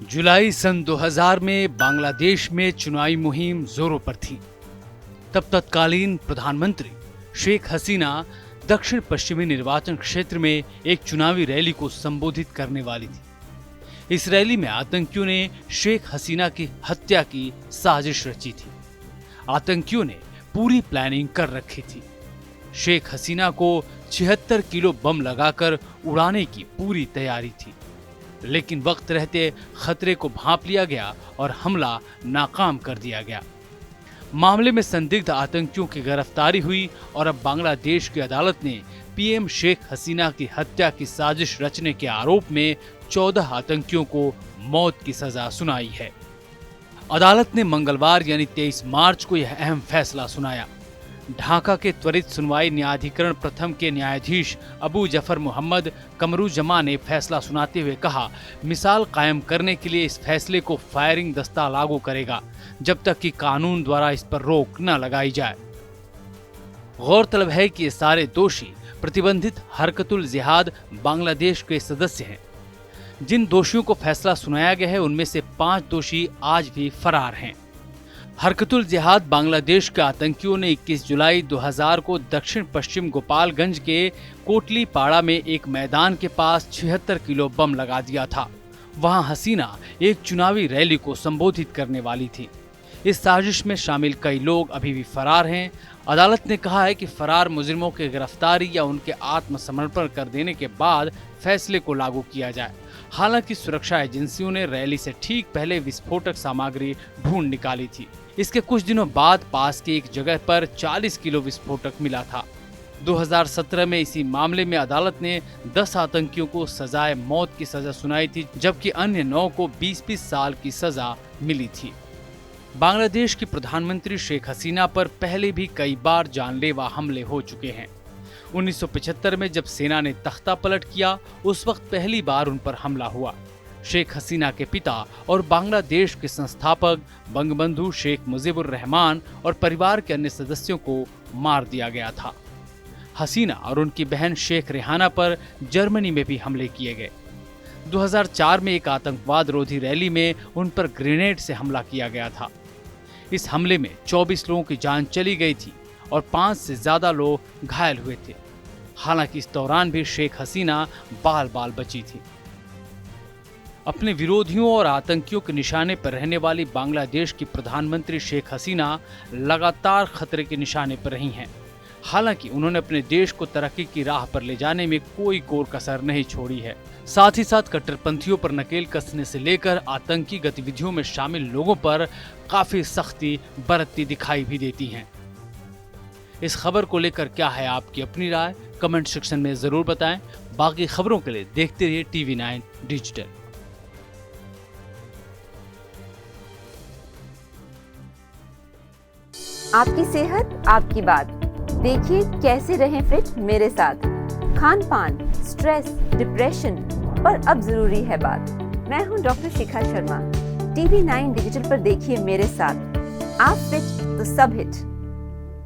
जुलाई सन 2000 में बांग्लादेश में चुनावी मुहिम जोरों पर थी। तब तत्कालीन प्रधानमंत्री शेख हसीना दक्षिण पश्चिमी निर्वाचन क्षेत्र में एक चुनावी रैली को संबोधित करने वाली थी। इस रैली में आतंकियों ने शेख हसीना की हत्या की साजिश रची थी। आतंकियों ने पूरी प्लानिंग कर रखी थी। शेख हसीना को 76 किलो बम लगाकर उड़ाने की पूरी तैयारी थी, लेकिन वक्त रहते खतरे को भांप लिया गया और हमला नाकाम कर दिया गया। मामले में संदिग्ध आतंकियों की गिरफ्तारी हुई और अब बांग्लादेश की अदालत ने पीएम शेख हसीना की हत्या की साजिश रचने के आरोप में 14 आतंकियों को मौत की सजा सुनाई है। अदालत ने मंगलवार यानी 23 मार्च को यह अहम फैसला सुनाया। ढाका के त्वरित सुनवाई न्यायाधिकरण प्रथम के न्यायाधीश अबू जफर मोहम्मद कमरुजमा ने फैसला सुनाते हुए कहा, मिसाल कायम करने के लिए इस फैसले को फायरिंग दस्ता लागू करेगा जब तक कि कानून द्वारा इस पर रोक न लगाई जाए। गौरतलब है कि ये सारे दोषी प्रतिबंधित हरकतुल जिहाद बांग्लादेश के सदस्य हैं। जिन दोषियों को फैसला सुनाया गया है उनमें से 5 दोषी आज भी फरार हैं। हरकतुल जिहाद बांग्लादेश के आतंकियों ने 21 जुलाई 2000 को दक्षिण पश्चिम गोपालगंज के कोटली पाड़ा में एक मैदान के पास 76 किलो बम लगा दिया था। वहां हसीना एक चुनावी रैली को संबोधित करने वाली थी। इस साजिश में शामिल कई लोग अभी भी फरार हैं। अदालत ने कहा है कि फरार मुजरिमों की गिरफ्तारी या उनके आत्मसमर्पण कर देने के बाद फैसले को लागू किया जाए। हालांकि सुरक्षा एजेंसियों ने रैली से ठीक पहले विस्फोटक सामग्री ढूंढ निकाली थी। इसके कुछ दिनों बाद पास की एक जगह पर 40 किलो विस्फोटक मिला था। 2017 में इसी मामले में अदालत ने 10 आतंकियों को सजाए मौत की सजा सुनाई थी, जबकि अन्य 9 को 20-20 साल की सजा मिली थी। बांग्लादेश की प्रधानमंत्री शेख हसीना पर पहले भी कई बार जानलेवा हमले हो चुके हैं। 1975 में जब सेना ने तख्ता पलट किया, उस वक्त पहली बार उन पर हमला हुआ। शेख हसीना के पिता और बांग्लादेश के संस्थापक बंगबंधु शेख मुजीबुर रहमान और परिवार के अन्य सदस्यों को मार दिया गया था। हसीना और उनकी बहन शेख रेहाना पर जर्मनी में भी हमले किए गए। 2004 में एक आतंकवाद रोधी रैली में उन पर ग्रेनेड से हमला किया गया था। इस हमले में 24 लोगों की जान चली गई थी और 5 से ज्यादा लोग घायल हुए थे। हालांकि इस दौरान भी शेख हसीना बाल बाल बची थी। अपने विरोधियों और आतंकियों के निशाने पर रहने वाली बांग्लादेश की प्रधानमंत्री शेख हसीना लगातार खतरे के निशाने पर रही हैं। हालांकि उन्होंने अपने देश को तरक्की की राह पर ले जाने में कोई कोर कसर नहीं छोड़ी है। साथ ही साथ कट्टरपंथियों पर नकेल कसने से लेकर आतंकी गतिविधियों में शामिल लोगों पर काफी सख्ती बरतती दिखाई भी देती हैं। इस खबर को लेकर क्या है आपकी अपनी राय, कमेंट सेक्शन में जरूर बताएं। बाकी खबरों के लिए देखते रहिए TV9 डिजिटल। आपकी सेहत आपकी बात। देखिए कैसे रहें फिट मेरे साथ। खान पान, स्ट्रेस, डिप्रेशन पर अब जरूरी है बात। मैं हूं doctor Shikha Sharma. TV9 digital पर देखिए मेरे साथ। आप फिट तो सब हिट।